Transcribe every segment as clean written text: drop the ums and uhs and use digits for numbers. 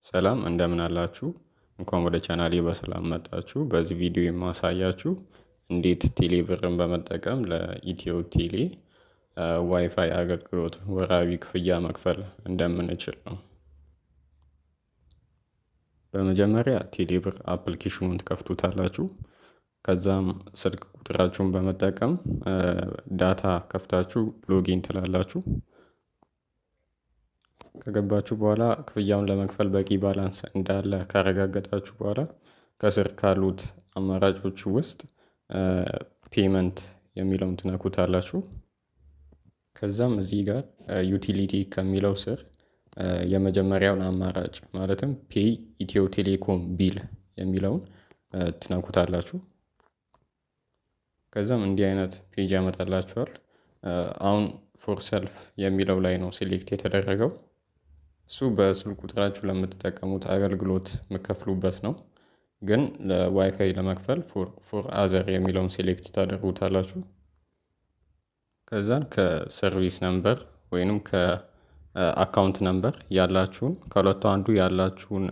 ሰላም እንደምን አላችሁ? እንኳን ወደ ቻናሌ በሰላም መጣችሁ። በዚህ ቪዲዮ የማሳያችሁ እንዴት ቴሌ ብርን በመጠቀም ለኢትዮ ቴሌ ዋይፋይ አገልግሎት ወራዊ ክፍያ መክፈል እንደምንችል ነው። በመጀመሪያ ቴሌ ብር አፕሊኬሽኑን ትከፍቱታላችሁ። ከዛም ስልክ ቁጥራችሁን በመጠቀም ዳታ ከፍታችሁ ሎጊን ትላላችሁ። ከገባችሁ በኋላ ክፍያውን ለመክፈል በቂ ባላንስ እንዳለ ካረጋገጣችሁ በኋላ ከስር ካሉት አማራጮች ውስጥ ፔመንት የሚለውን ትነኩታላችሁ። ከዛም እዚህ ጋር ዩቲሊቲ ከሚለው ስር የመጀመሪያውን አማራጭ ማለትም ፔይ ኢትዮ ቴሌኮም ቢል የሚለውን ትነኩታላችሁ። ከዛም እንዲህ አይነት ፔጅ ያመጣላችኋል። አሁን ፎር ሰልፍ የሚለው ላይ ነው ሴሌክት የተደረገው። እሱ በስልክ ቁጥራችሁ ለምትጠቀሙት አገልግሎት የምከፍሉበት ነው። ግን ለዋይፋይ ለመክፈል ፎር አዘር የሚለውን ሴሌክት ታደርጉታላችሁ። ከዛን ከሰርቪስ ነምበር ወይንም ከአካውንት ነምበር ያላችሁን ከሁለቱ አንዱ ያላችሁን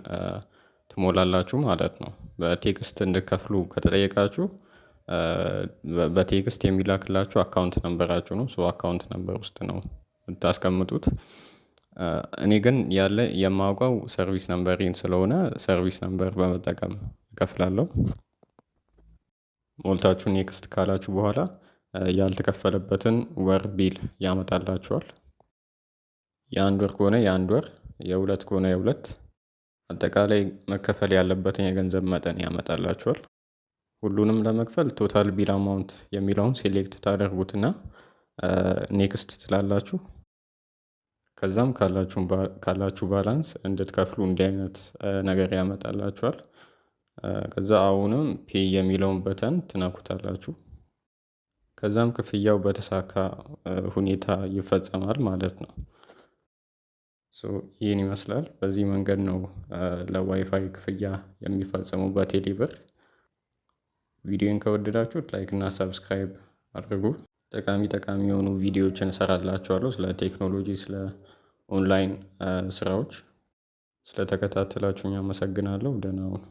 ትሞላላችሁ ማለት ነው። በቴክስት እንድከፍሉ ከተጠየቃችሁ በቴክስት የሚላክላችሁ አካውንት ነምበራችሁ ነው። አካውንት ነምበር ውስጥ ነው የምታስቀምጡት። እኔ ግን የማውቀው ሰርቪስ ነምበሬን ስለሆነ ሰርቪስ ነምበር በመጠቀም እከፍላለሁ። ሞልታችሁ ኔክስት ካላችሁ በኋላ ያልተከፈለበትን ወር ቢል ያመጣላችኋል። የአንድ ወር ከሆነ የአንድ ወር፣ የሁለት ከሆነ የሁለት፣ አጠቃላይ መከፈል ያለበትን የገንዘብ መጠን ያመጣላችኋል። ሁሉንም ለመክፈል ቶታል ቢል አማውንት የሚለውን ሴሌክት ታደርጉትና ኔክስት ትላላችሁ። ከዛም ካላችሁ ባላንስ እንድትከፍሉ እንዲህ አይነት ነገር ያመጣላችኋል። ከዛ አሁንም ፔይ የሚለውን በተን ትነኩታላችሁ። ከዛም ክፍያው በተሳካ ሁኔታ ይፈጸማል ማለት ነው። ይህን ይመስላል። በዚህ መንገድ ነው ለዋይፋይ ክፍያ የሚፈጸመው በቴሌ ብር። ቪዲዮን ከወደዳችሁት ላይክ እና ሰብስክራይብ አድርጉ። ጠቃሚ የሆኑ ቪዲዮዎችን እሰራላችኋለሁ ስለ ቴክኖሎጂ፣ ስለ ኦንላይን ስራዎች። ስለተከታተላችሁኝ አመሰግናለሁ። ደህና ሁኑ።